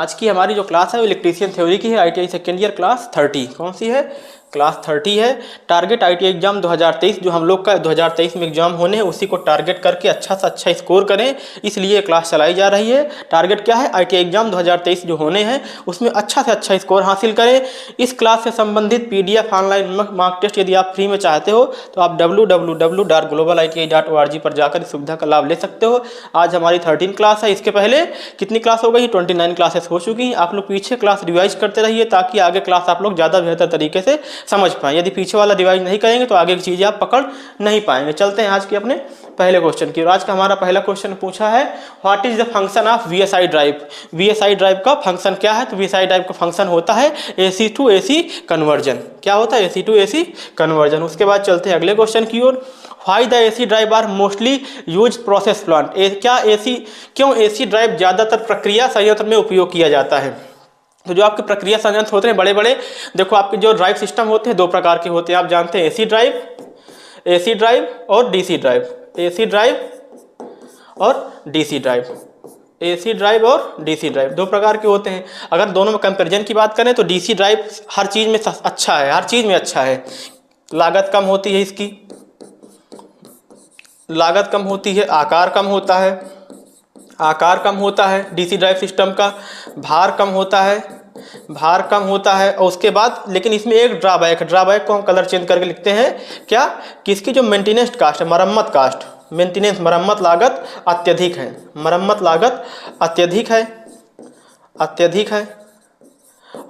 आज की हमारी जो क्लास है वो इलेक्ट्रीशियन थ्योरी की है, ITI सेकेंड ईयर क्लास 30। कौन सी है? क्लास 30 है। टारगेट ITI एग्जाम 2023 जो हम लोग का 2023 में एग्जाम होने हैं उसी को टारगेट करके अच्छा से अच्छा स्कोर करें, इसलिए क्लास चलाई जा रही है। टारगेट क्या है? ITI एग्जाम 2023 जो होने हैं उसमें अच्छा से अच्छा स्कोर हासिल करें। इस क्लास से संबंधित PDF ऑनलाइन मार्क टेस्ट यदि आप फ्री में चाहते हो तो आप www.globaliti.org पर जाकर इस सुविधा का लाभ ले सकते हो। आज हमारी 13 क्लास है। इसके पहले कितनी क्लास हो गई? 29 क्लासेस हो चुकी हैं। आप लोग पीछे क्लास रिवाइज करते रहिए ताकि आगे क्लास आप लोग ज़्यादा बेहतर तरीके से समझ पाएँ। यदि पीछे वाला रिवाइज नहीं करेंगे तो आगे की चीज़ें आप पकड़ नहीं पाएंगे। चलते हैं आज के अपने पहले क्वेश्चन की। और आज का हमारा पहला क्वेश्चन पूछा है, what is the function of VSI drive. VSI drive का फंक्शन क्या है? तो VSI ड्राइव का फंक्शन होता है AC to AC कन्वर्जन। क्या होता है? AC to AC conversion. उसके बाद चलते हैं अगले क्वेश्चन की ओर। Why the AC drive are mostly use process plant. क्यों AC ड्राइव ज़्यादातर प्रक्रिया संयंत्र में उपयोग किया जाता है? तो जो आपके प्रक्रिया संयंत्र होते हैं बड़े बड़े, देखो आपके जो ड्राइव सिस्टम होते हैं दो प्रकार के होते हैं, आप जानते हैं AC ड्राइव और DC ड्राइव। AC ड्राइव और DC ड्राइव। AC ड्राइव और DC ड्राइव दो प्रकार के होते हैं। अगर दोनों में कंपैरिजन की बात करें तो DC ड्राइव हर चीज़ में अच्छा है, हर चीज़ में अच्छा है। लागत कम होती है, इसकी लागत कम होती है, आकार कम होता है। DC ड्राइव सिस्टम का भार कम होता है। और उसके बाद लेकिन इसमें एक ड्राबैक को हम कलर चेंज करके लिखते हैं क्या, कि इसकी जो मेंटेनेंस कास्ट है, मरम्मत लागत अत्यधिक है।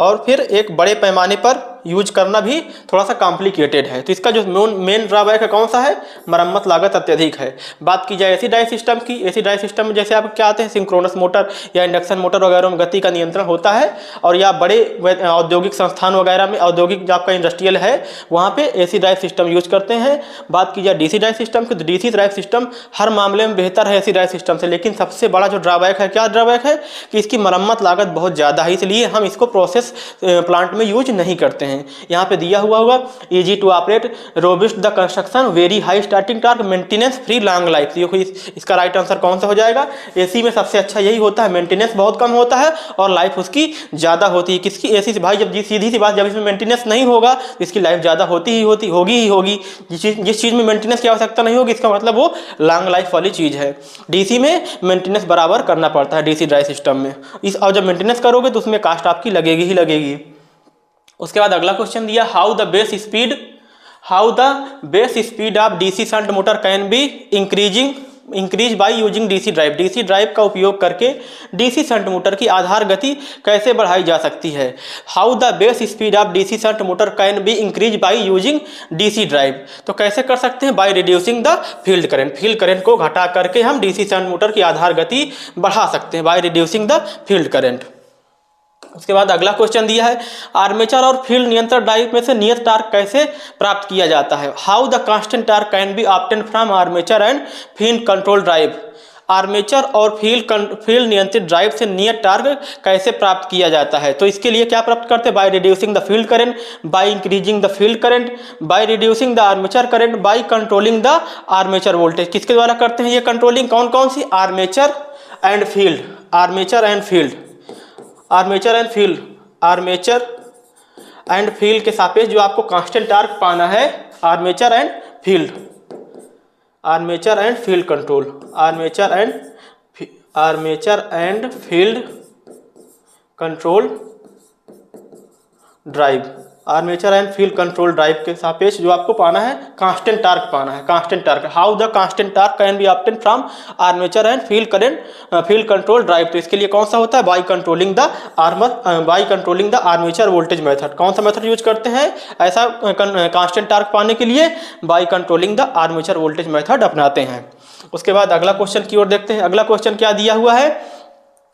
और फिर एक बड़े पैमाने पर यूज करना भी थोड़ा सा कॉम्प्लिकेटेड है। तो इसका जो मेन ड्रॉबैक है कौन सा है? मरम्मत लागत अत्यधिक है। बात की जाए AC ड्राइव सिस्टम की, AC ड्राइव सिस्टम में जैसे आप क्या आते हैं, सिंक्रोनस मोटर या इंडक्शन मोटर वगैरह में गति का नियंत्रण होता है, और या बड़े औद्योगिक संस्थान वगैरह में, औद्योगिक जो आपका इंडस्ट्रियल है वहाँ पे AC ड्राइव सिस्टम यूज करते हैं। बात की जाए DC ड्राइव सिस्टम की, तो DC ड्राइव सिस्टम हर मामले में बेहतर है AC ड्राइव सिस्टम से, लेकिन सबसे बड़ा जो ड्रॉबैक है, क्या ड्रॉबैक है, कि इसकी मरम्मत लागत बहुत ज़्यादा है, इसलिए हम इसको प्रोसेस प्लांट में यूज नहीं करते हैं। यहाँ पे दिया हुआ होगा easy to operate, robust the construction, very high starting torque, maintenance free, long life. इसका राइट आंसर कौन सा हो जाएगा? AC में सबसे अच्छा यही होता है, मेंटेनेंस बहुत कम होता है और लाइफ उसकी ज़्यादा होती है। किसकी? AC से। भाई जब सीधी सी बात, जब इसमें मेंटेनेंस नहीं होगा तो इसकी लाइफ ज़्यादा होगी। जिस चीज़ में मेंटेनेंस की आवश्यकता नहीं होगी इसका मतलब वो लॉन्ग लाइफ वाली चीज़ है। DC में मेंटेनेंस बराबर करना पड़ता है DC ड्राइव सिस्टम में। और जब मेंटेनेंस करोगे तो उसमें कास्ट आपकी लगेगी ही लगेगी। उसके बाद अगला क्वेश्चन दिया, how the base speed of DC shunt motor can be increase by using DC drive. DC drive का उपयोग करके DC शंट मोटर की आधार गति कैसे बढ़ाई जा सकती है? How the base speed of DC shunt motor can be increase by using DC drive. तो कैसे कर सकते हैं? By reducing the field current को घटा करके हम DC शंट मोटर की आधार गति बढ़ा सकते हैं, by reducing the field current. उसके बाद अगला क्वेश्चन दिया है, आर्मेचर और फील्ड नियंत्रण ड्राइव में से नियत टार्क कैसे प्राप्त किया जाता है? How the constant torque can be obtained from armature and field control drive. Armature और फील्ड नियंत्रित ड्राइव से नियत टार्क कैसे प्राप्त किया जाता है? तो इसके लिए क्या प्राप्त करते हैं? By reducing the field current, by increasing the field current, by reducing the armature current, by controlling the armature voltage. किसके द्वारा करते हैं ये कंट्रोलिंग? कौन सी? आर्मेचर एंड फील्ड के सापेक्ष जो आपको कांस्टेंट टार्क पाना है, armature and field control drive. Armature and field control drive के सापेक्ष जो आपको पाना है कांस्टेंट टार्क पाना है, constant torque. How the constant torque can be obtained from armature and field control drive. तो इसके लिए कौन सा होता है? By controlling the armature voltage method. कौन सा मेथड यूज करते हैं ऐसा कांस्टेंट टार्क पाने के लिए? By controlling the armature voltage method अपनाते हैं। उसके बाद अगला क्वेश्चन की ओर देखते हैं। अगला क्वेश्चन क्या दिया हुआ है,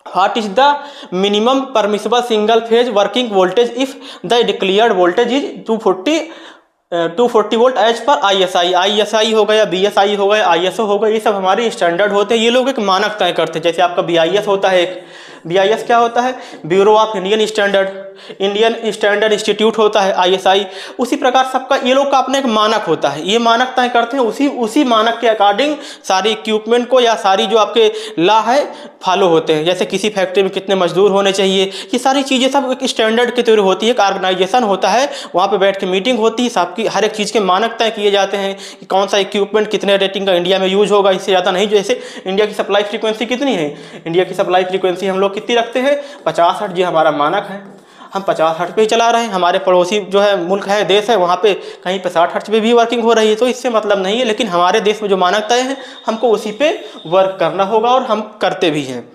What is the minimum permissible single phase working voltage if the declared voltage is 240 volt as per ISI होगा या BSI होगा या ISO होगा, ये सब हमारे स्टैंडर्ड होते हैं। ये लोग एक मानक तय करते हैं, जैसे आपका BIS होता है, BIS क्या होता है? Bureau of Indian standard institute होता है, ISI। उसी प्रकार सबका ये लोग का अपने एक मानक होता है, ये मानक तय करते हैं, उसी मानक के अकॉर्डिंग सारी इक्विपमेंट को या सारी जो आपके लॉ है फॉलो होते हैं। जैसे किसी फैक्ट्री में कितने मजदूर होने चाहिए, ये सारी चीज़ें सब एक स्टैंडर्ड के थ्रू होती है। एक ऑर्गेनाइजेशन होता है, वहाँ पे बैठ के मीटिंग होती है, सबकी हर एक चीज़ के मानक तय किए जाते हैं कि कौन सा इक्विपमेंट कितने रेटिंग का इंडिया में यूज होगा, इससे ज़्यादा नहीं। जैसे इंडिया की सप्लाई फ्रीक्वेंसी कितनी है? इंडिया की सप्लाई फ्रीक्वेंसी हम लोग कितनी रखते हैं? 50 हर्ट्ज, ये हमारा मानक है। हम 50 हर्ट्ज पे ही चला रहे हैं। हमारे पड़ोसी जो है मुल्क है, देश है, वहाँ पे कहीं पे 60 हर्ट्ज पे भी वर्किंग हो रही है, तो इससे मतलब नहीं है। लेकिन हमारे देश में जो मानक तय है, हमको उसी पे वर्क करना होगा और हम करते भी हैं।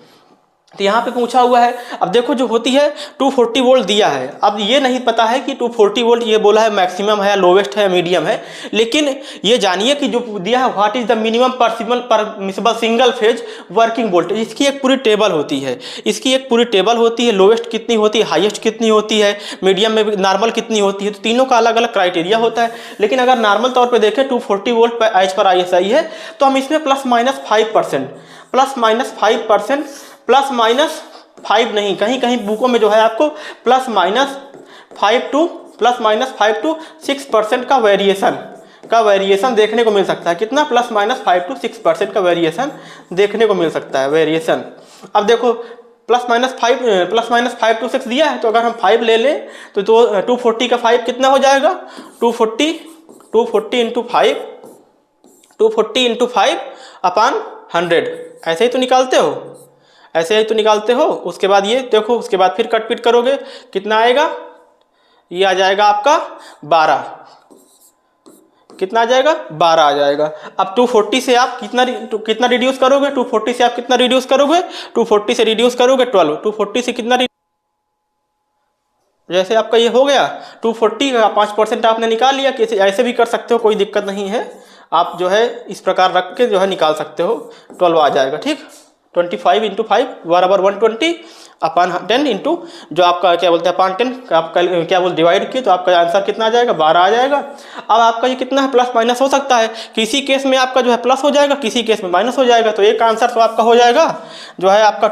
तो यहाँ पे पूछा हुआ है, अब देखो जो होती है 240 वोल्ट दिया है। अब ये नहीं पता है कि 240 वोल्ट ये बोला है मैक्सिमम है या लोवेस्ट है, मीडियम है। लेकिन ये जानिए कि जो दिया है what is the minimum permissible single phase working voltage, इसकी एक पूरी टेबल होती है। इसकी एक पूरी टेबल होती है, लोवेस्ट कितनी होती है, हाईएस्ट कितनी होती है, मीडियम में नॉर्मल कितनी होती है। तो तीनों का अलग अलग क्राइटेरिया होता है। लेकिन अगर नॉर्मल तौर पर देखें 240 वोल्ट एज पर ISI है, तो हम इसमें +-5%, +-5%, +-5 नहीं, कहीं कहीं बुकों में जो है आपको +-5 टू 6% का वेरिएशन देखने को मिल सकता है। कितना? +-5 टू 6% का वेरिएशन देखने को मिल सकता है, वेरिएशन। अब देखो +-5 टू 6 दिया है, तो अगर हम 5 ले लें तो 240 का 5 कितना हो जाएगा? 240 इंटू 5 अपॉन 100, ऐसे ही तो निकालते हो, ऐसे ही तो निकालते हो। उसके बाद ये देखो, उसके बाद फिर कट पीट करोगे, कितना आएगा? ये आ जाएगा आपका 12। कितना आ जाएगा? 12 आ जाएगा। अब 240 से आप कितना रिड्यूस करोगे? 240 से आप कितना रिड्यूस करोगे? 240 से रिड्यूस करोगे 12। 240 से कितना, जैसे आपका ये हो गया 240 का 5% आपने निकाल लिया। किसी ऐसे भी कर सकते हो, कोई दिक्कत नहीं है। आप जो है इस प्रकार रख के जो है निकाल सकते हो। 12 आ जाएगा, ठीक। 25 इंटू 5 बराबर 120 अपॉन 10 इंटू जो आपका क्या बोलते हैं अपॉन 10 आपका क्या बोल डिवाइड किए, तो आपका आंसर कितना आ जाएगा? 12 आ जाएगा। अब आपका ये कितना है? प्लस माइनस हो सकता है। किसी केस में आपका जो है प्लस हो जाएगा, किसी केस में माइनस हो जाएगा। तो एक आंसर तो आपका हो जाएगा जो है आपका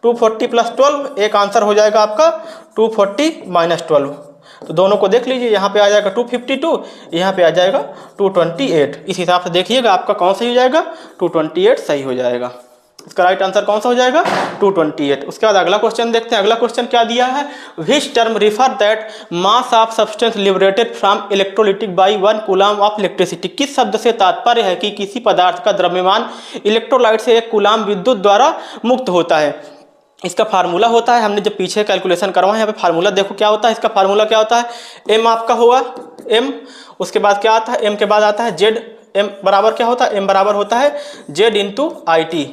240 प्लस 12, एक आंसर हो जाएगा आपका 240 माइनस 12। तो दोनों को देख लीजिए, यहाँ पे आ जाएगा 252, यहाँ पे आ जाएगा 228। इस हिसाब से देखिएगा आपका कौन सही हो जाएगा? 228 सही हो जाएगा। इसका राइट आंसर कौन सा हो जाएगा? 228। उसके बाद अगला क्वेश्चन देखते हैं। अगला क्वेश्चन क्या दिया है? Which term refer that mass of substance liberated from electrolytic by 1 coulomb of electricity. किस शब्द से तात्पर्य है कि किसी पदार्थ का द्रव्यमान इलेक्ट्रोलाइट से 1 कूलम विद्युत द्वारा मुक्त होता है। इसका फार्मूला होता है, हमने जब पीछे कैलकुलेशन करवाया, यहाँ पे फार्मूला देखो क्या होता है। इसका फार्मूला क्या होता है? m आपका होगा m, उसके बाद क्या आता है? m के बाद आता है z। m बराबर क्या होता है? m बराबर होता है z इंटू IT।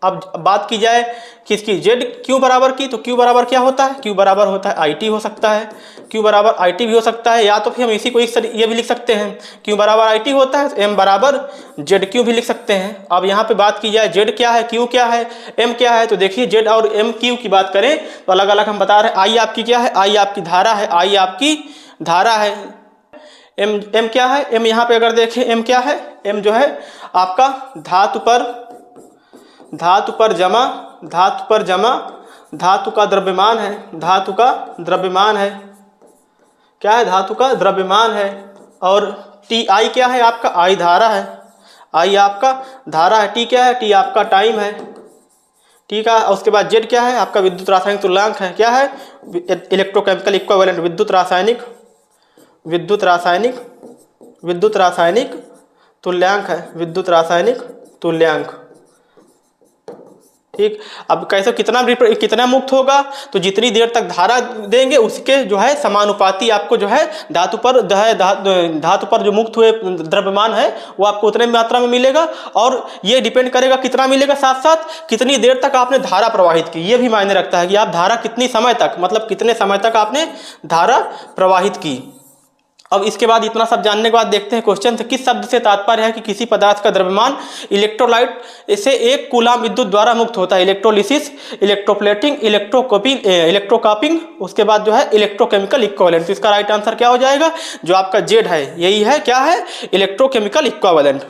अब बात की जाए किसकी? z q बराबर की, तो q बराबर क्या होता है? q बराबर होता है IT हो सकता है, q बराबर IT भी हो सकता है, या तो फिर हम इसी को ये भी लिख सकते हैं, q बराबर IT होता है, m बराबर ZQ भी लिख सकते हैं। अब यहाँ पे बात की जाए z क्या है, q क्या है, m क्या है, तो देखिए z और m q की बात करें तो अलग अलग हम बता रहे हैं। I आपकी क्या है? I आपकी धारा है, I आपकी धारा है। m क्या है? m यहाँ पे अगर देखें m क्या है? m जो है आपका धातु पर जमा धातु का द्रव्यमान है, धातु का द्रव्यमान है। क्या है? धातु का द्रव्यमान है। और TI क्या है? आपका I धारा है, I आपका धारा है। T क्या है? T आपका टाइम है, ठीक है। उसके बाद Z क्या है? आपका विद्युत रासायनिक तुल्यांक है। क्या है? इलेक्ट्रोकेमिकल इक्विवेलेंट, विद्युत रासायनिक तुल्यांक है, विद्युत रासायनिक तुल्यांक, ठीक। अब कैसे कितना मुक्त होगा? तो जितनी देर तक धारा देंगे उसके जो है समानुपाती आपको जो है धातु पर जो मुक्त हुए द्रव्यमान है वो आपको उतने मात्रा में मिलेगा। और ये डिपेंड करेगा कितना मिलेगा, साथ साथ कितनी देर तक आपने धारा प्रवाहित की। ये भी मायने रखता है कि आप धारा कितनी समय तक, मतलब कितने समय तक आपने धारा प्रवाहित की। अब इसके बाद इतना सब जानने के बाद देखते हैं क्वेश्चन से। किस शब्द से तात्पर्य है कि किसी पदार्थ का द्रव्यमान इलेक्ट्रोलाइट से 1 कूलम विद्युत द्वारा मुक्त होता है? इलेक्ट्रोलिसिस, इलेक्ट्रोप्लेटिंग, इलेक्ट्रोकापिंग, उसके बाद जो है इलेक्ट्रोकेमिकल इक्विवेलेंट। तो इसका राइट आंसर क्या हो जाएगा? जो आपका जेड है यही है, क्या है? Electrochemical equivalent.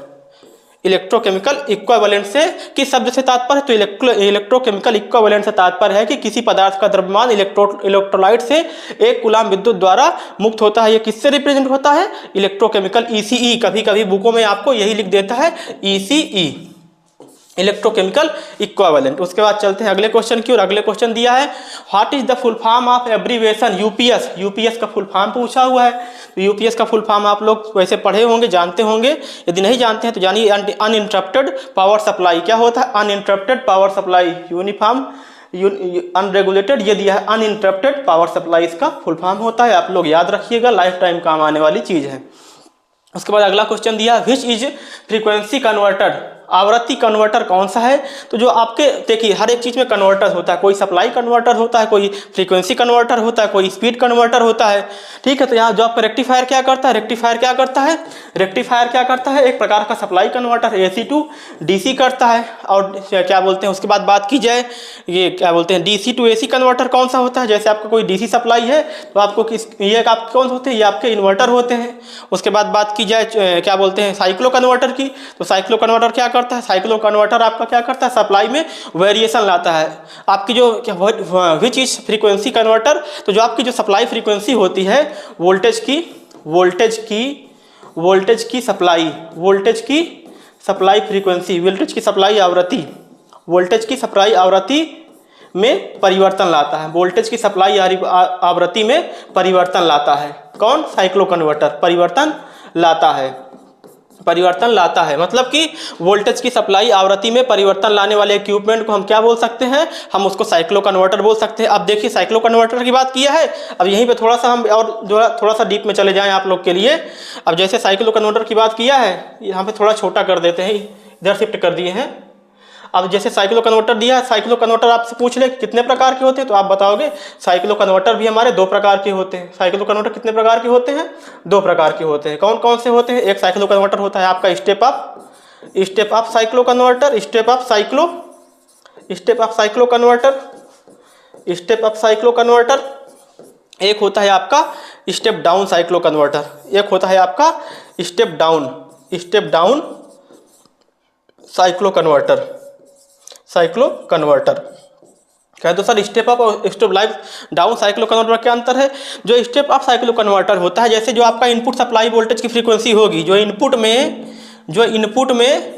इलेक्ट्रोकेमिकल इक्विवेलेंट से किस शब्द से तात्पर्य है? तो इलेक्ट्रोकेमिकल इक्विवेलेंट से तात्पर्य है कि किसी पदार्थ का द्रव्यमान इलेक्ट्रोलाइट से 1 कूलम विद्युत द्वारा मुक्त होता है। ये किससे रिप्रेजेंट होता है? Electrochemical ECE. कभी कभी बुकों में आपको यही लिख देता है ईसीई, इलेक्ट्रोकेमिकल इक्विवेलेंट। उसके बाद चलते हैं अगले क्वेश्चन की ओर। अगले क्वेश्चन दिया है what is the full form of abbreviation UPS. UPS का फुल फॉर्म पूछा हुआ है। तो यूपीएस का फुल फॉर्म आप लोग वैसे पढ़े होंगे, जानते होंगे। यदि नहीं जानते हैं तो जानिए अनइंटरप्टेड पावर सप्लाई। क्या होता है uninterrupted power supply? Uniform unregulated, ये दिया है अनइंटरप्टेड पावर सप्लाई, इसका फुल फॉर्म होता है। आप लोग याद रखिएगा, लाइफ टाइम काम आने वाली चीज है। उसके बाद अगला क्वेश्चन दिया विच इज फ्रीक्वेंसी कन्वर्टर। आवृत्ति कन्वर्टर कौन सा है? तो जो आपके देखिए हर एक चीज़ में कन्वर्टर होता है, कोई सप्लाई कन्वर्टर होता है, कोई फ्रीक्वेंसी कन्वर्टर होता है, कोई स्पीड कन्वर्टर होता है। ठीक है, तो यहाँ जो आपका रेक्टिफायर क्या करता है? रेक्टिफायर क्या करता है? रेक्टिफायर क्या करता है? एक प्रकार का supply converter AC to DC करता है। और क्या बोलते हैं उसके बाद बात की जाए, ये क्या बोलते हैं DC टू AC कन्वर्टर कौन सा होता है? जैसे आपका कोई DC सप्लाई है तो आपको ये आपके कौन होते हैं? ये आपके इन्वर्टर होते हैं। उसके बाद बात की जाए क्या बोलते हैं साइक्लो कन्वर्टर की, तो साइक्लो कन्वर्टर क्या करता है? साइक्लो कन्वर्टर आपका क्या करता है? सप्लाई में वेरिएशन लाता है। आपकी जो विच इज फ्रीक्वेंसी कन्वर्टर, तो जो आपकी जो सप्लाई फ्रीक्वेंसी होती है वोल्टेज की सप्लाई फ्रीक्वेंसी, वोल्टेज की सप्लाई आवृत्ति, वोल्टेज की सप्लाई आवृत्ति में परिवर्तन लाता है। वोल्टेज की सप्लाई आवृत्ति में परिवर्तन लाता है। कौन? साइक्लो कन्वर्टर परिवर्तन लाता है। मतलब कि वोल्टेज की सप्लाई आवृत्ति में परिवर्तन लाने वाले इक्विपमेंट को हम क्या बोल सकते हैं? हम उसको साइक्लो कन्वर्टर बोल सकते हैं। अब देखिए साइक्लो कन्वर्टर की बात किया है, अब यहीं पे थोड़ा सा हम और थोड़ा सा डीप में चले जाएं आप लोग के लिए। अब जैसे साइक्लो कन्वर्टर की बात किया है, यहाँ पे थोड़ा छोटा कर देते हैं, इधर शिफ्ट कर दिए हैं। अब जैसे साइक्लो कन्वर्टर दिया है, साइक्लो कन्वर्टर आपसे पूछ ले कितने प्रकार के होते हैं, तो आप बताओगे साइक्लो कन्वर्टर भी हमारे 2 प्रकार के होते हैं। साइक्लो कन्वर्टर कितने प्रकार के होते हैं? 2 प्रकार के होते हैं। कौन कौन से होते हैं? एक साइक्लो कन्वर्टर होता है आपका step up cyclo converter, step up cyclo converter. एक होता है आपका स्टेप डाउन साइक्लो कन्वर्टर, एक होता है आपका स्टेप डाउन साइक्लो कन्वर्टर। कह दो सर स्टेप अप और स्टेप डाउन साइक्लो कन्वर्टर में क्या अंतर है? जो स्टेप अप साइक्लो कन्वर्टर होता है, जैसे जो आपका इनपुट सप्लाई वोल्टेज की फ्रीक्वेंसी होगी, जो इनपुट में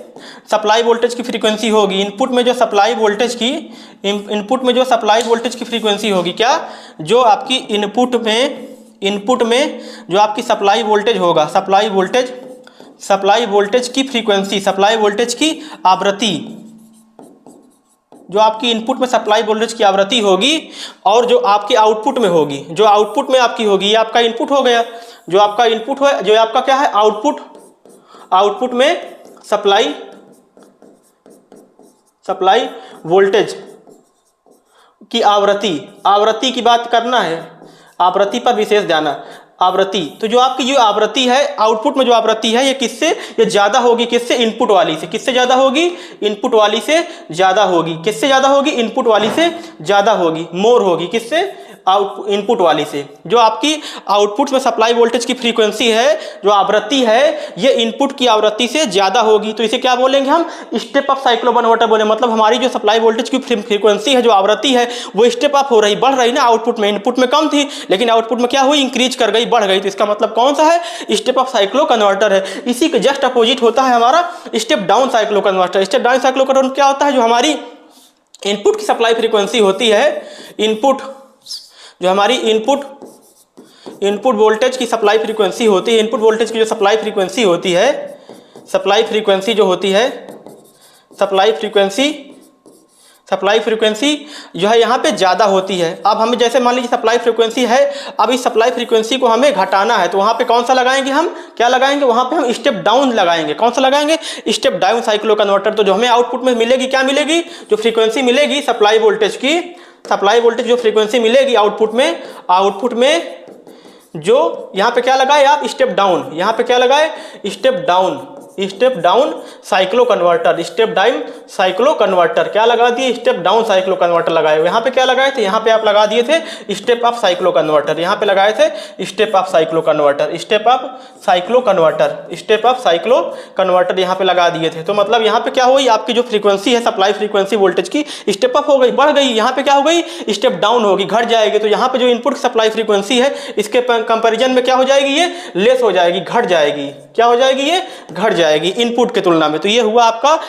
सप्लाई वोल्टेज की फ्रीक्वेंसी होगी, इनपुट में जो सप्लाई वोल्टेज की फ्रीक्वेंसी होगी, क्या? जो आपकी इनपुट में जो आपकी सप्लाई वोल्टेज होगा, सप्लाई वोल्टेज की फ्रीक्वेंसी, सप्लाई वोल्टेज की आवृत्ति, जो आपकी इनपुट में सप्लाई वोल्टेज की आवृत्ति होगी और जो आपके आउटपुट में होगी, जो आउटपुट में आपकी होगी, ये आपका इनपुट हो गया, जो आपका इनपुट है, जो आपका क्या है? आउटपुट में सप्लाई वोल्टेज की आवृत्ति की बात करना है, आवृत्ति पर विशेष ध्यान। आवृत्ति, तो जो आपकी जो आवृत्ति है आउटपुट में, जो आवृत्ति है ये ज़्यादा होगी किससे? इनपुट वाली से। किससे ज़्यादा होगी? इनपुट वाली से ज़्यादा होगी। किससे ज़्यादा होगी? इनपुट वाली से ज़्यादा होगी, मोर होगी। किससे? इनपुट वाली से। जो आपकी आउटपुट में सप्लाई वोल्टेज की फ्रीक्वेंसी है, जो आवृत्ति है, ये इनपुट की आवृत्ति से ज़्यादा होगी। तो इसे क्या बोलेंगे हम? स्टेप अप साइक्लो कन्वर्टर बोले। मतलब हमारी जो सप्लाई वोल्टेज की फ्रीक्वेंसी है, जो आवृत्ति है, वो स्टेप अप हो रही, बढ़ रही ना। आउटपुट में, इनपुट में कम थी लेकिन आउटपुट में क्या हुई? इंक्रीज कर गई, बढ़ गई। तो इसका मतलब कौन सा है? स्टेप अप साइक्लो कन्वर्टर है। इसी के जस्ट अपोजिट होता है हमारा step down cyclo converter. Step down cyclo converter क्या होता है? जो हमारी इनपुट की सप्लाई फ्रीक्वेंसी होती है, जो हमारी इनपुट वोल्टेज की सप्लाई फ्रीक्वेंसी होती है, इनपुट वोल्टेज की जो सप्लाई फ्रीक्वेंसी होती है, सप्लाई फ्रीक्वेंसी जो है यहाँ पे ज़्यादा होती है। अब हमें जैसे मान लीजिए सप्लाई फ्रीक्वेंसी है, अब इस सप्लाई फ्रीक्वेंसी को हमें घटाना है, तो वहाँ पे कौन सा लगाएंगे हम? क्या लगाएंगे? वहाँ पे हम स्टेप डाउन लगाएंगे। कौन सा लगाएंगे? Step down cyclo converter. तो जो हमें आउटपुट में मिलेगी, क्या मिलेगी? जो फ्रीक्वेंसी मिलेगी सप्लाई वोल्टेज जो फ्रीक्वेंसी मिलेगी आउटपुट में जो यहाँ पे क्या लगाए आप? Step down. यहाँ पे क्या लगाए? Step step down cyclo converter, step down cyclo converter. क्या लगा दिए? स्टेप डाउन साइक्लो कन्वर्टर लगाए। यहाँ पे क्या लगाए थे? यहाँ पे आप लगा दिए थे स्टेप अप साइक्लो कन्वर्टर। यहाँ पे लगाए थे step up cyclo converter, step up cyclo converter, step up cyclo converter यहाँ पे लगा दिए थे। तो मतलब यहाँ पे क्या हुई? आपकी जो फ्रीक्वेंसी है, सप्लाई फ्रीक्वेंसी वोल्टेज की स्टेप अप हो गई, बढ़ गई। यहाँ पे क्या हो गई? स्टेप डाउन होगी, घट जाएगी। तो यहाँ पे जो इनपुट सप्लाई फ्रीक्वेंसी है इसके कंपैरिजन में क्या हो जाएगी? ये लेस हो जाएगी, घट जाएगी। क्या हो जाएगी? ये घट जाएगी इनपुट के तुलना में। तो ये हुआ आपका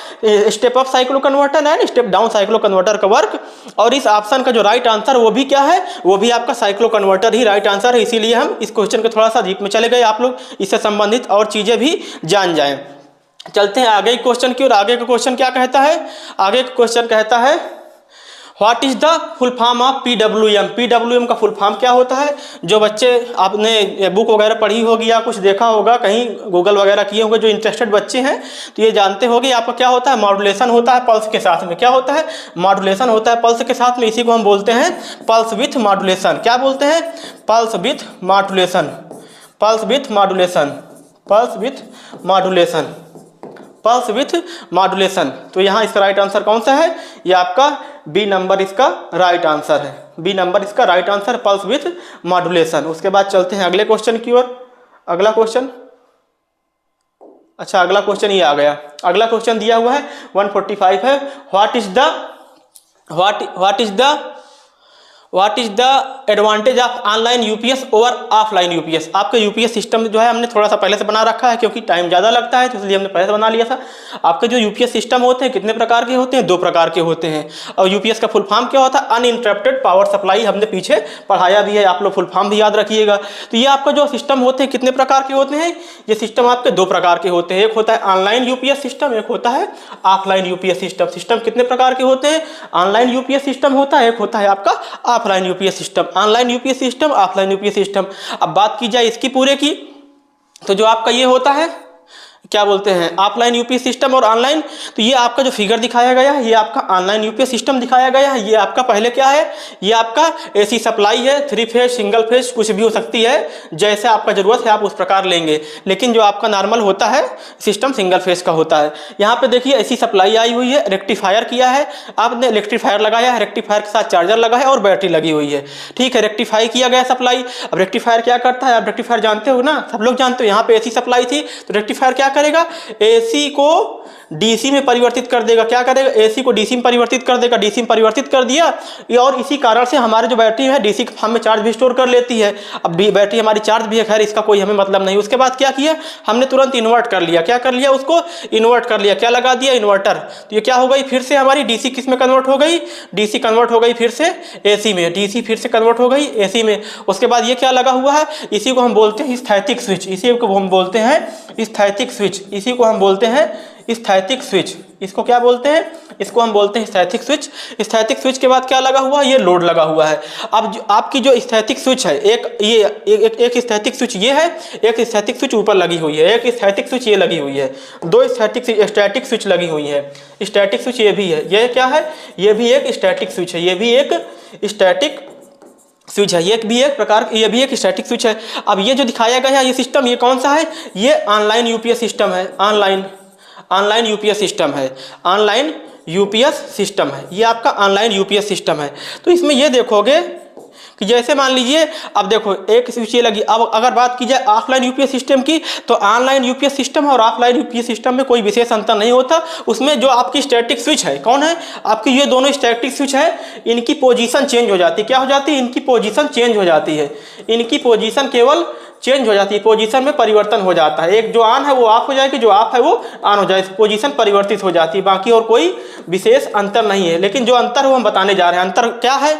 step up cyclo converter and step down cyclo converter का वर्क। और इस ऑप्शन का जो राइट आंसर वो भी क्या है? वो भी आपका साइक्लो कन्वर्टर ही राइट आंसर है। इसीलिए हम इस क्वेश्चन के थोड़ा सा डीप में चले गए, आप लोग इससे संबंधित और चीजें भी जान जाएं। चलते हैं आगे क्वेश्चन की ओर। आगे का क्वेश्चन क्या कहता है? आगे का क्वेश्चन कहता है what is the full form of PWM। PWM का फुल फॉर्म क्या होता है? जो बच्चे आपने बुक वगैरह पढ़ी होगी या कुछ देखा होगा, कहीं गूगल वगैरह किए होंगे, जो इंटरेस्टेड बच्चे हैं तो ये जानते होंगे आपका क्या होता है? मॉड्यूलेशन होता है पल्स के साथ में। क्या होता है? मॉड्यूलेशन होता है पल्स के साथ में। इसी को हम बोलते हैं पल्स विथ मॉड्यूलेशन। क्या बोलते हैं? Pulse with modulation, pulse with modulation, pulse with modulation, pulse with modulation. तो यहाँ इसका राइट आंसर कौन सा है? ये आपका बी नंबर इसका राइट आंसर है। बी नंबर इसका right answer, pulse with modulation. उसके बाद चलते हैं अगले क्वेश्चन की ओर। अगला क्वेश्चन, अच्छा अगला क्वेश्चन ये आ गया। अगला क्वेश्चन दिया हुआ है 145 है। What is the advantage of online UPS over offline UPS. आपके यूपीएस सिस्टम जो है हमने थोड़ा सा पहले से बना रखा है, क्योंकि टाइम ज़्यादा लगता है तो इसलिए हमने पहले से बना लिया था। आपके जो यूपीएस सिस्टम होते हैं कितने प्रकार के होते हैं? 2 प्रकार के होते हैं। और यूपीएस का फुल फॉर्म क्या होता है? Uninterrupted power supply. हमने पीछे पढ़ाया भी है, आप लोग फुल फॉर्म भी याद रखिएगा। तो ये आपका जो सिस्टम होते हैं कितने प्रकार के होते हैं? ये सिस्टम आपके 2 प्रकार के होते हैं। एक होता है ऑनलाइन यूपीएस सिस्टम, एक होता है ऑफलाइन यूपीएस सिस्टम। सिस्टम कितने प्रकार के होते हैं? ऑनलाइन यूपीएस सिस्टम होता है, एक होता है आपका offline UPS system. Online UPS system, offline UPS system. अब बात की जाए इसकी पूरे की, तो जो आपका ये होता है क्या बोलते हैं ऑफलाइन यूपीएस सिस्टम और ऑनलाइन। तो ये आपका जो फिगर दिखाया गया है ये आपका ऑनलाइन यूपीएस सिस्टम दिखाया गया है। ये आपका पहले क्या है? ये आपका एसी सप्लाई है, 3 फेज, सिंगल फेज, कुछ भी हो सकती है, जैसे आपका जरूरत है आप उस प्रकार लेंगे। लेकिन जो आपका नॉर्मल होता है सिस्टम सिंगल फेज का होता है। यहाँ पे देखिए एसी सप्लाई आई हुई है, रेक्टिफायर किया है आपने, रेक्टिफायर लगाया है, रेक्टिफायर के साथ चार्जर लगा है और बैटरी लगी हुई है। ठीक है, रेक्टिफाई किया गया सप्लाई। अब रेक्टिफायर क्या करता है? आप रेक्टिफायर जानते हो ना, सब लोग जानते हो। यहाँ पे एसी सप्लाई थी तो रेक्टिफायर क्या करेगा? एसी को डीसी में परिवर्तित कर देगा। क्या करेगा? एसी को डीसी में परिवर्तित कर देगा। डीसी में परिवर्तित कर दिया और इसी कारण से हमारे जो बैटरी है डीसी के फॉर्म में चार्ज भी स्टोर कर लेती है। अब बैटरी हमारी चार्ज भी है, खैर इसका कोई हमें मतलब नहीं। उसके बाद क्या किया हमने? तुरंत इन्वर्ट कर लिया। क्या कर लिया? उसको इन्वर्ट कर लिया। क्या लगा दिया? इन्वर्टर। तो ये क्या हो गई? फिर से हमारी डीसी किस में कन्वर्ट हो गई? डीसी कन्वर्ट हो गई फिर से एसी में। डीसी फिर से कन्वर्ट हो गई एसी में। उसके बाद ये क्या लगा हुआ है? इसी को हम बोलते हैं स्थैतिक स्विच। इसी को हम बोलते हैं स्थैतिक स्विच। इसी को हम बोलते हैं स्थैतिक स्विच। इसको क्या बोलते हैं? इसको हम बोलते हैं स्थैतिक स्विच। स्थैतिक स्विच के बाद क्या लगा हुआ है? ये लोड लगा हुआ है। अब आपकी जो स्थैतिक स्विच है, एक स्थैतिक स्विच ये है, एक स्थैतिक स्विच ऊपर लगी हुई है, एक स्थैतिक स्विच ये लगी हुई है, 2 स्टैटिक स्विच लगी हुई है। स्टैटिक स्विच ये भी है। ये क्या है? ये भी एक स्टैटिक स्विच है। ये भी एक स्टैटिक स्विच है। ये भी एक प्रकार, ये भी एक स्टैटिक स्विच है। अब ये जो दिखाया गया है ये सिस्टम, ये कौन सा है? ये ऑनलाइन यूपीएस सिस्टम है। ऑनलाइन यूपीएस सिस्टम है। ऑनलाइन यूपीएस सिस्टम है। ये आपका ऑनलाइन यूपीएस सिस्टम है। तो इसमें ये देखोगे कि जैसे मान लीजिए, अब देखो एक स्विच ये लगी। अब अगर बात की जाए ऑफलाइन यूपीएस सिस्टम की, तो ऑनलाइन यूपीएस सिस्टम और ऑफलाइन यूपीएस सिस्टम में कोई विशेष अंतर नहीं होता। उसमें जो आपकी स्टैटिक स्विच है, कौन है? आपकी ये दोनों स्टैटिक स्विच है, इनकी पोजीशन चेंज हो जाती है। क्या हो जाती है? इनकी पोजीशन चेंज हो जाती है। इनकी पोजीशन केवल चेंज हो जाती है, पोजीशन में परिवर्तन हो जाता है। एक जो ऑन है वो ऑफ हो जाएगी, जो ऑफ है वो ऑन हो जाएगी, पोजीशन परिवर्तित हो जाती है। बाकी और कोई विशेष अंतर नहीं है। लेकिन जो अंतर है वो हम बताने जा रहे हैं। अंतर क्या है?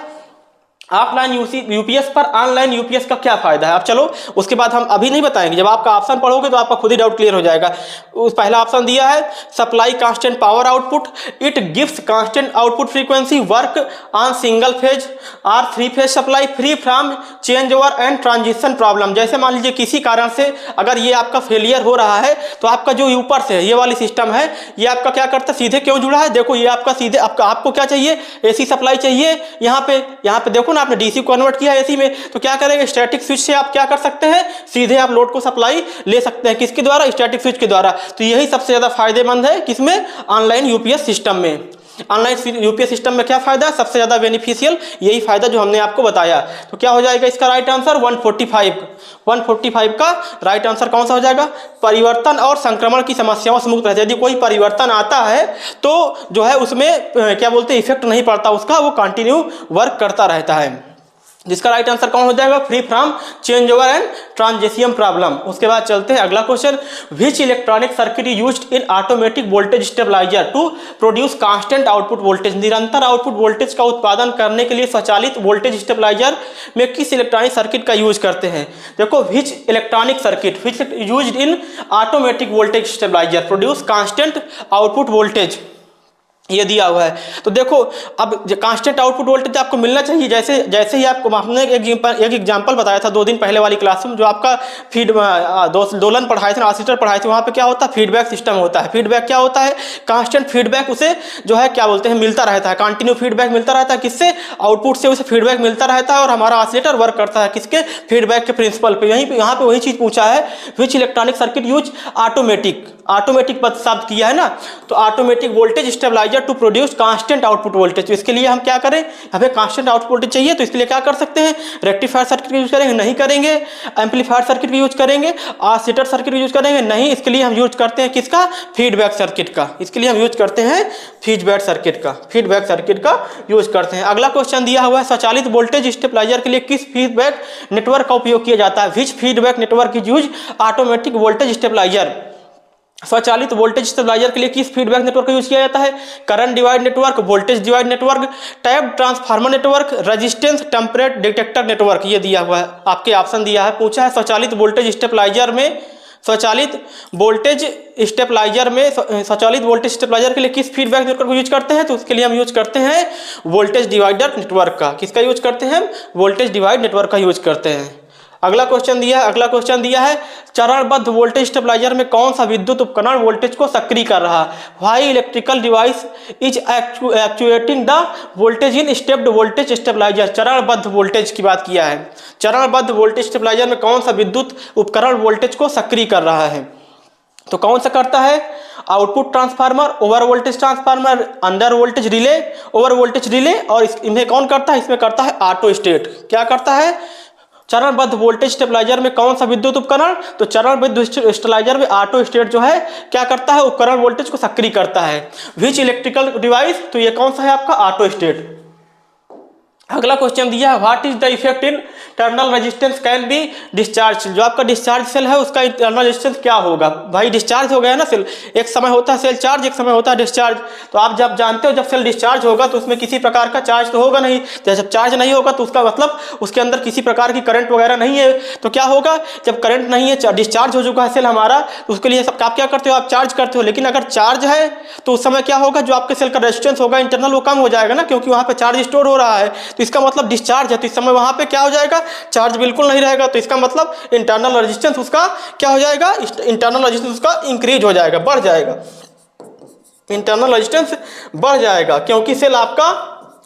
ऑफलाइन यूपीएस पर ऑनलाइन यूपीएस का क्या फायदा है? अब चलो उसके बाद हम अभी नहीं बताएंगे, जब आपका ऑप्शन पढ़ोगे तो आपका खुद ही डाउट क्लियर हो जाएगा। उस पहला ऑप्शन दिया है supply constant power output, it gives constant output frequency, work on single phase और 3 phase supply, free from change over and transition problem. जैसे मान लीजिए किसी कारण से अगर ये आपका फेलियर हो रहा है तो आपका जो ऊपर से ये वाली सिस्टम है ये आपका क्या करता है? सीधे क्यों जुड़ा है? देखो ये आपका सीधे आपको क्या चाहिए? एसी सप्लाई चाहिए। यहाँ पे देखो ना, ना, आपने डीसी को कन्वर्ट किया एसी में, तो क्या करेंगे, स्टैटिक स्विच से आप क्या कर सकते हैं, सीधे आप लोड को सप्लाई ले सकते हैं। किसके द्वारा, स्टैटिक स्विच के द्वारा। तो यही सबसे ज़्यादा फायदेमंद है किसमें, ऑनलाइन यूपीएस सिस्टम में। ऑनलाइन यूपीएस सिस्टम में क्या फायदा है, सबसे ज्यादा बेनिफिशियल यही फायदा जो हमने आपको बताया। तो क्या हो जाएगा इसका राइट आंसर 145 का राइट आंसर कौन सा हो जाएगा, परिवर्तन और संक्रमण की समस्याओं से मुक्त रहते हैं। यदि कोई परिवर्तन आता है तो जो है उसमें क्या बोलते हैं, इफेक्ट नहीं पड़ता उसका, वो कंटिन्यू वर्क करता रहता है। जिसका राइट आंसर कौन हो जाएगा, free from change over and transition problem. उसके बाद चलते हैं अगला question, which electronic circuit used in automatic voltage stabiliser to produce constant output voltage. निरंतर आउटपुट वोल्टेज का उत्पादन करने के लिए स्वचालित वोल्टेज स्टेबलाइजर में किस इलेक्ट्रॉनिक सर्किट का यूज करते हैं। देखो, which electronic circuit which used in automatic voltage stabiliser produce constant output voltage, ये दिया हुआ है। तो देखो, अब कांस्टेंट आउटपुट वोल्टेज आपको मिलना चाहिए। जैसे ही आपको हमने एक एग्जांपल बताया था 2 दिन पहले वाली क्लास में, जो आपका दोलन पढ़ाए थे, ऑसिलेटर पढ़ाए थे, वहाँ पे क्या होता है, फीडबैक सिस्टम होता है। फीडबैक क्या होता है, कांस्टेंट फीडबैक उसे जो है क्या बोलते हैं, मिलता रहता है, कंटिन्यू फीडबैक मिलता रहता है। किससे, आउटपुट से उसे फीडबैक मिलता रहता है, और हमारा ऑसिलेटर वर्क करता है किसके, फीडबैक के प्रिंसिपल पे। यहाँ पे वही चीज़ पूछा है, which electronic circuit use automatic पद शब्द किया है ना, तो automatic voltage stabiliser to produce constant output voltage. तो इसके लिए हम क्या करें, हमें कांस्टेंट आउटपुट वोल्टेज चाहिए, तो इसके लिए क्या कर सकते हैं, रेक्टिफायर सर्किट यूज करेंगे, नहीं करेंगे। एम्पलीफायर सर्किट भी यूज करेंगे, ऑसिलेटर सर्किट भी यूज करेंगे, नहीं। इसके लिए हम यूज करते हैं किसका, फीडबैक सर्किट का। इसके लिए हम यूज करते हैं फीडबैक सर्किट का यूज करते हैं। अगला क्वेश्चन दिया हुआ है, स्वचालित वोल्टेज स्टेबलाइजर के लिए किस फीडबैक नेटवर्क का उपयोग किया जाता है। Which feedback network is use automatic voltage stabiliser. स्वचालित वोल्टेज स्टेबलाइजर के लिए किस फीडबैक नेटवर्क का यूज किया जाता है, current divide network, voltage divide network, tap transformer network, resistance temperate detector network. ये दिया हुआ है, आपके ऑप्शन दिया है, पूछा है स्वचालित वोल्टेज स्टेबलाइजर के लिए किस फीडबैक नेटवर्क को यूज करते हैं। तो उसके लिए हम यूज करते हैं वोल्टेज डिवाइडर नेटवर्क का। किसका यूज करते हैं, वोल्टेज डिवाइड नेटवर्क का यूज करते हैं। अगला क्वेश्चन दिया है, चरणबद्ध वोल्टेज स्टेबलाइजर में कौन सा विद्युत उपकरण वोल्टेज को सक्रिय कर रहा है। Why electrical device is actuating the voltage in stepped voltage stabiliser. चरणबद्ध वोल्टेज की बात किया है। चरणबद्ध वोल्टेज स्टेबलाइजर में कौन सा विद्युत उपकरण वोल्टेज को सक्रिय कर रहा है। तो कौन सा करता है, output transformer, over voltage transformer, under voltage relay, over voltage relay, और इन्हें कौन करता है, इसमें करता है ऑटो स्टेट। क्या करता है, चरणबद्ध वोल्टेज स्टेबलाइजर में कौन सा विद्युत उपकरण, तो चरणबद्ध स्टेबलाइजर में ऑटो स्टेट जो है क्या करता है, उपकरण वोल्टेज को सक्रिय करता है। विच इलेक्ट्रिकल डिवाइस, तो ये कौन सा है आपका, ऑटो स्टेट। अगला क्वेश्चन दिया है, what is the effect in internal resistance can be discharge. जो आपका डिस्चार्ज सेल है उसका इंटरनल रेजिस्टेंस क्या होगा। भाई डिस्चार्ज हो गया है ना सेल, एक समय होता है सेल चार्ज, एक समय होता है डिस्चार्ज। तो आप जब जानते हो जब सेल डिस्चार्ज होगा तो उसमें किसी प्रकार का चार्ज तो होगा नहीं, तो जब चार्ज नहीं होगा तो उसका मतलब उसके अंदर किसी प्रकार की करंट वगैरह नहीं है। तो क्या होगा, जब करंट नहीं है, डिस्चार्ज हो चुका है सेल हमारा, तो उसके लिए सब आप क्या करते हो, आप चार्ज करते हो। लेकिन अगर चार्ज है तो उस समय क्या होगा, जो आपके सेल का रेजिस्टेंस होगा इंटरनल वो कम हो जाएगा ना, क्योंकि वहाँ पे चार्ज स्टोर हो रहा है। तो इसका मतलब डिस्चार्ज है, तो इस समय वहाँ पे क्या हो जाएगा, चार्ज बिल्कुल नहीं रहेगा। तो इसका मतलब इंटरनल रेजिस्टेंस उसका क्या हो जाएगा, इंटरनल रेजिस्टेंस उसका इंक्रीज हो जाएगा, बढ़ जाएगा। इंटरनल रेजिस्टेंस बढ़ जाएगा क्योंकि सेल आपका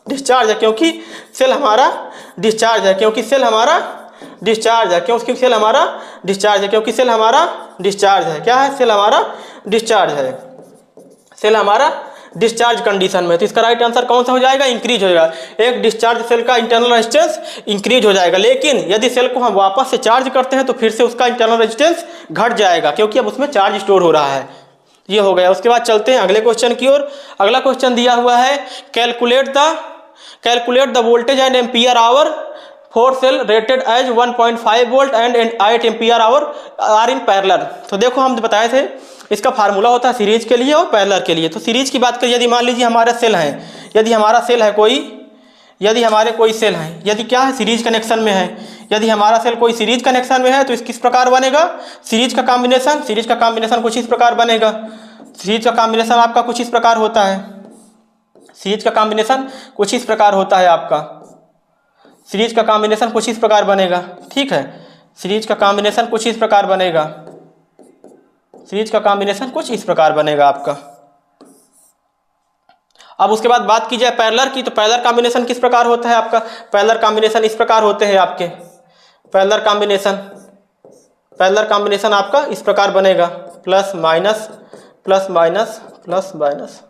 डिस्चार्ज है, क्योंकि सेल हमारा डिस्चार्ज है, क्योंकि सेल हमारा डिस्चार्ज है, क्योंकि सेल हमारा डिस्चार्ज है, क्योंकि सेल हमारा डिस्चार्ज है। क्या है, सेल हमारा डिस्चार्ज है, सेल हमारा डिस्चार्ज कंडीशन में। तो इसका राइट आंसर कौन सा हो जाएगा, इंक्रीज हो जाएगा। एक डिस्चार्ज सेल का इंटरनल रेजिस्टेंस इंक्रीज हो जाएगा। लेकिन यदि सेल को हम वापस से चार्ज करते हैं तो फिर से उसका इंटरनल रेजिस्टेंस घट जाएगा, क्योंकि अब उसमें चार्ज स्टोर हो रहा है। ये हो गया। उसके बाद चलते हैं अगले क्वेश्चन की ओर। अगला क्वेश्चन दिया हुआ है, calculate the voltage and ampere hour for cell rated as 1.5 volt and 8 ampere hour are in parallel. तो देखो हम बताए थे इसका फार्मूला होता है सीरीज के लिए और पैरेलल के लिए। तो सीरीज की बात करें, यदि मान लीजिए हमारा सेल है, यदि हमारा सेल है कोई, यदि हमारे कोई सेल है, यदि क्या है सीरीज कनेक्शन में है, यदि हमारा सेल कोई सीरीज कनेक्शन में है तो इस किस प्रकार बनेगा, सीरीज का कॉम्बिनेशन कुछ इस प्रकार बनेगा। सीरीज का कॉम्बिनेशन आपका कुछ इस प्रकार होता है, सीरीज का कॉम्बिनेशन कुछ इस प्रकार होता है आपका, सीरीज का कॉम्बिनेशन कुछ इस प्रकार बनेगा। ठीक है, सीरीज का कॉम्बिनेशन कुछ इस प्रकार बनेगा, सीरीज का कॉम्बिनेशन कुछ इस प्रकार बनेगा आपका। अब उसके बाद बात की जाए पैरेलल की, तो पैरेलल कॉम्बिनेशन किस प्रकार होता है आपका? पैरेलल कॉम्बिनेशन इस प्रकार होते हैं आपके। पैरेलल कॉम्बिनेशन आपका इस प्रकार बनेगा, plus minus plus minus plus minus.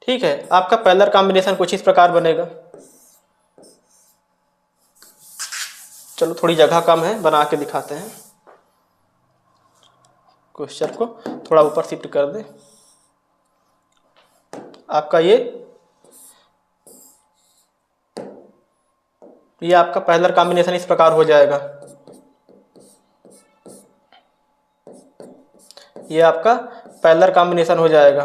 ठीक है, आपका पैरेलल कॉम्बिनेशन कुछ इस प्रकार बनेगा। चलो थोड़ी जगह कम है, बना के दिखाते हैं। क्वेश्चन को थोड़ा ऊपर शिफ्ट कर दे। आपका ये आपका पैरेलल कॉम्बिनेशन इस प्रकार हो जाएगा। ये आपका पैरेलल कॉम्बिनेशन हो जाएगा।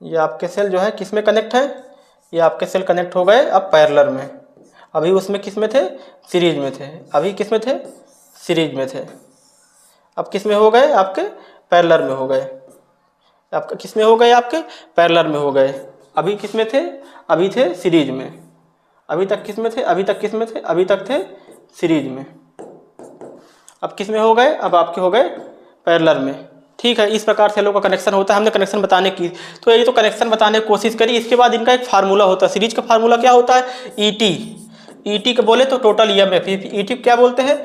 ये आपके सेल जो है किस में कनेक्ट है? ये आपके सेल कनेक्ट हो गए अब पैरेलल में। अभी उसमें किस में थे? सीरीज में थे। अभी किस में थे? सीरीज में थे। अब किस में हो गए? आपके पैरेलल में हो गए। आपका किस में हो गए? आपके पैरेलल में हो गए। अभी किस में थे? अभी थे सीरीज में। अभी तक किस में थे? अभी तक किस में थे? अभी तक थे सीरीज में। अब किस में हो गए? अब आपके हो गए पैरेलल में। ठीक है, इस प्रकार सेलों का कनेक्शन होता है। हमने कनेक्शन बताने की, तो ये तो कनेक्शन बताने की कोशिश करी। इसके बाद इनका एक फार्मूला होता है। सीरीज का फार्मूला क्या होता है? ईटी को बोले तो टोटल ईएमएफ। ईटी क्या बोलते हैं?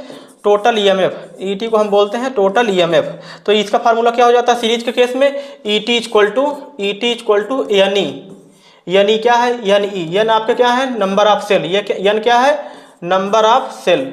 Total EMF. ईटी को हम बोलते हैं टोटल ईएमएफ। तो इसका फार्मूला क्या हो जाता है सीरीज के केस में? E T equal to N E. N E क्या है? N E. एन आपका क्या है? Number of cell. ये एन क्या है? Number of cell.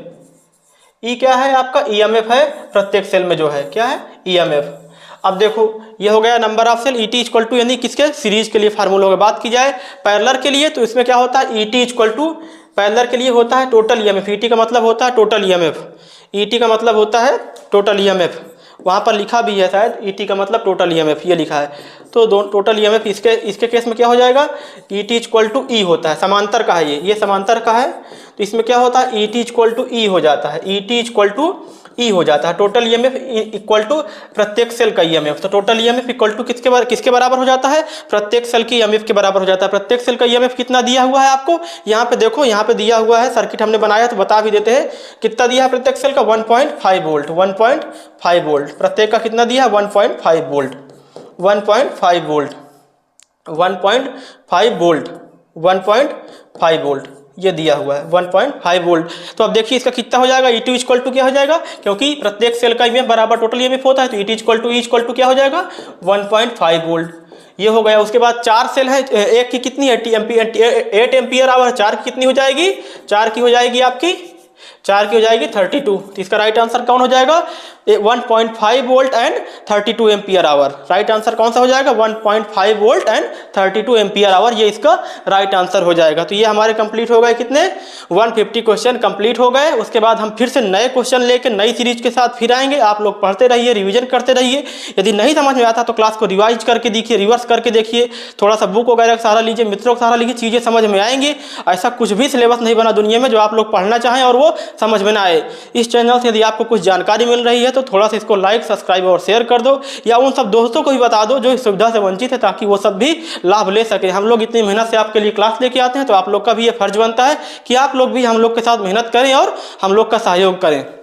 ई क्या है? आपका ईएमएफ है प्रत्येक सेल में जो है, क्या है? ईएमएफ। अब देखो ये हो गया number of cell. E T equal to यानी किसके? सीरीज के लिए फार्मूला होगा। बात की जाए पैरेलल के लिए, तो इसमें क्या होता है? ईटी इक्वल टू पैरेलल के लिए होता है टोटल ईएमएफ। ईटी का मतलब होता है टोटल ईएमएफ। ईटी का मतलब होता है टोटल ईएमएफ। वहाँ पर लिखा भी है शायद, ईटी का मतलब टोटल ईएमएफ, ये लिखा है। तो दो टोटल ईएमएफ इसके केस में क्या हो जाएगा? ईटी इक्वल टू ई होता है। समांतर का है ये समांतर का है, तो इसमें क्या होता है? ईटी इक्वल टू ई हो जाता है। ईटी इक्वल टू ई हो जाता है। टोटल ईएमएफ इक्वल टू प्रत्येक सेल का ईएमएफ। तो टोटल ईएमएफ इक्वल टू किसके बराबर हो जाता है? प्रत्येक सेल की ईएमएफ के बराबर हो जाता है। प्रत्येक सेल का ईएमएफ कितना दिया हुआ है आपको? यहाँ पे देखो, यहाँ पे दिया हुआ है, सर्किट हमने बनाया तो बता भी देते हैं कितना दिया है प्रत्येक सेल का। 1.5 वोल्ट। 1.5 वोल्ट प्रत्येक का कितना दिया है? 1.5 वोल्ट। 1.5 वोल्ट 1.5 वोल्ट 1.5 वोल्ट ये दिया हुआ है 1.5 वोल्ट। तो अब देखिए इसका कितना हो जाएगा? ईटी इक्वल टू क्या हो जाएगा? क्योंकि प्रत्येक सेल का ईएमएफ बराबर टोटल ईएमएफ होता है, तो ईटी इक्वल टू क्या हो जाएगा? 1.5 वोल्ट। ये हो गया। उसके बाद 4 सेल है, एक की कितनी? 8 एम्पियर आवर। 4 की कितनी हो जाएगी? 4 की हो जाएगी आपकी 32। तो इसका राइट आंसर कौन हो जाएगा? 1.5 volt and 32 ampere hour. Right answer कौन सा हो जाएगा? 1.5 वोल्ट एंड 32 एम्पियर आवर, ये इसका राइट आंसर हो जाएगा। तो ये हमारे कंप्लीट हो गए कितने? 150 क्वेश्चन कंप्लीट हो गए। उसके बाद हम फिर से नए क्वेश्चन लेकर नई सीरीज के साथ फिर आएंगे। आप लोग पढ़ते रहिए, रिविजन करते रहिए। यदि नहीं समझ में आता तो क्लास को रिवाइज करके देखिए, रिवर्स करके देखिए, थोड़ा सा बुक वगैरह का सहारा लीजिए, मित्रों का सहारा लीजिए, चीज़ें समझ में आएंगी। ऐसा कुछ भी सिलेबस नहीं बना दुनिया में जो आप लोग पढ़ना चाहें और वो समझ में ना आए। इस चैनल से यदि आपको कुछ जानकारी मिल रही है तो थोड़ा सा इसको लाइक, सब्सक्राइब और शेयर कर दो, या उन सब दोस्तों को भी बता दो जो इस सुविधा से वंचित है, ताकि वो सब भी लाभ ले सके। हम लोग इतनी मेहनत से आपके लिए क्लास लेके आते हैं, तो आप लोग का भी ये फर्ज बनता है कि आप लोग भी हम लोग के साथ मेहनत करें और हम लोग का सहयोग करें।